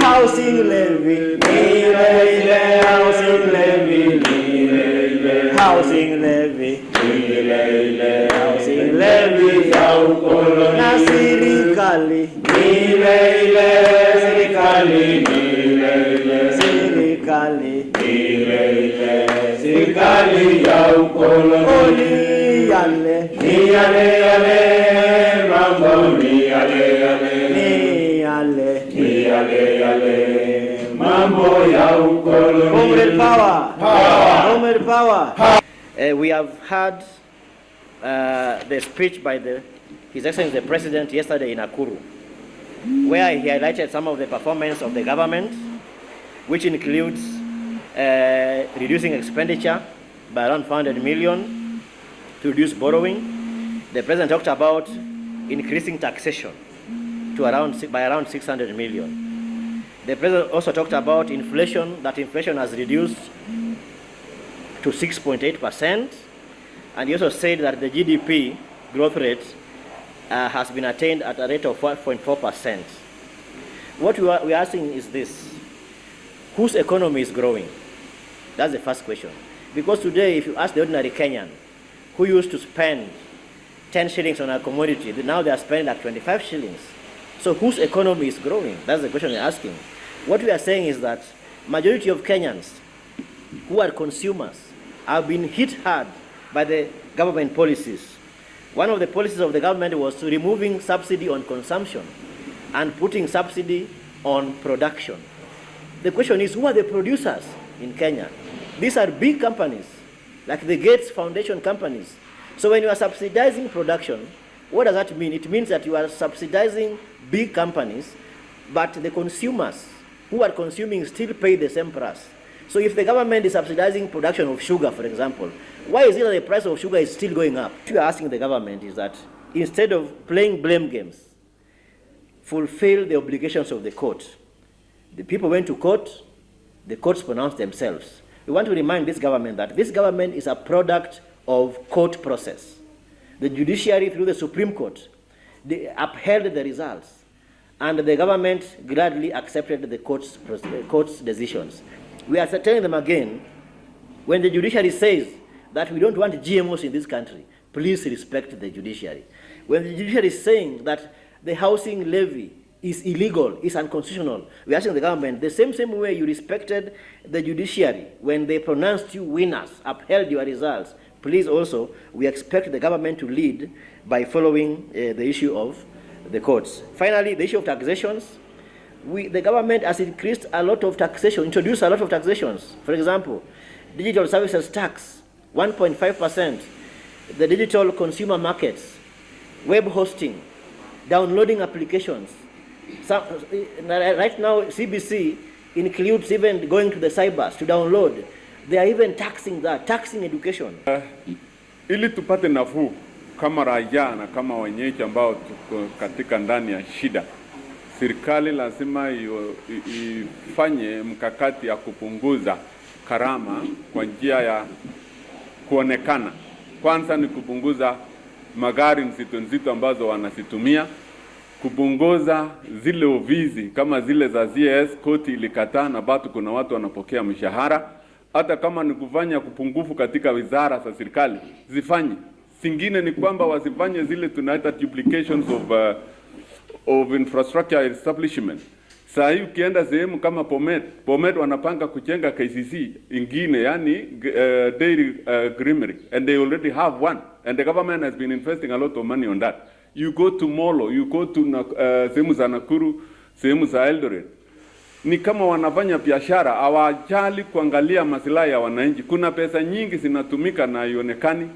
housing levy, housing levy, housing levy, housing levy ya ukoloni na serikali, serikali ya ukoloni yale mambo ni yale mambo ya ukoloni. Comrade power. We have heard the speech by His Excellency the President yesterday in Nakuru, where he highlighted some of the performance of the government, which includes reducing expenditure by around 400 million to reduce borrowing. The President talked about increasing taxation to by around 600 million. The President also talked about inflation, that inflation has reduced to 6.8%, and he also said that the GDP growth rate has been attained at a rate of 4.4%. What we are asking is this: whose economy is growing? That's the first question. Because today, if you ask the ordinary Kenyan, who used to spend 10 shillings on a commodity, now they are spending like 25 shillings. So whose economy is growing? That's the question we're asking. What we are saying is that majority of Kenyans who are consumers have been hit hard by the government policies. One of the policies of the government was to removing subsidy on consumption and putting subsidy on production. The question is, who are the producers in Kenya? These are big companies, like the Gates Foundation companies. So when you are subsidizing production, what does that mean? It means that you are subsidizing big companies, but the consumers who are consuming still pay the same price. So if the government is subsidizing production of sugar, for example, why is it that the price of sugar is still going up? What we are asking the government is that instead of playing blame games, fulfill the obligations of the court. The people went to court, the courts pronounced themselves. We want to remind this government that this government is a product of court process. The judiciary, through the Supreme Court, they upheld the results, and the government gladly accepted the court's decisions. We are telling them again, when the judiciary says that we don't want GMOs in this country, please respect the judiciary. When the judiciary is saying that the housing levy is illegal, is unconstitutional, we are asking the government, the same way you respected the judiciary when they pronounced you winners, upheld your results, please also, we expect the government to lead by following the issue of the courts. Finally, the issue of taxations. The government has increased a lot of taxation, introduced a lot of taxations. For example, digital services tax, 1.5%, the digital consumer markets, web hosting, downloading applications. Right now, CBC includes even going to the cybers to download. They are even taxing that, taxing education. Ili tupate nafuu kama raia na kama wenyeji ambao tuko katika ndani ya shida, serikali lazima ifanye mkakati ya kupunguza karama kwa njia ya kuonekana. Kwanza ni kupunguza magari nzito ambazo wanasitumia, kupunguza zile ovizi kama zile za ZS, koti ilikataa na bado kuna watu wanapokea mshahara. Hata kama ni kufanya kupungufu katika wizara za serikali, zifanye. Singine ni kwamba wasifanye zile tunaita duplications of infrastructure establishment. Saa hii ukienda sehemu kama Bomet wanapanga kujenga KCC ingine, yani dairy creamery, and they already have one, and the government has been investing a lot of money on that. You go to Molo, you go to sehemu za Nakuru, sehemu za Eldoret, ni kama wanafanya biashara, hawajali kuangalia maslahi ya wananchi. Kuna pesa nyingi zinatumika na haionekani.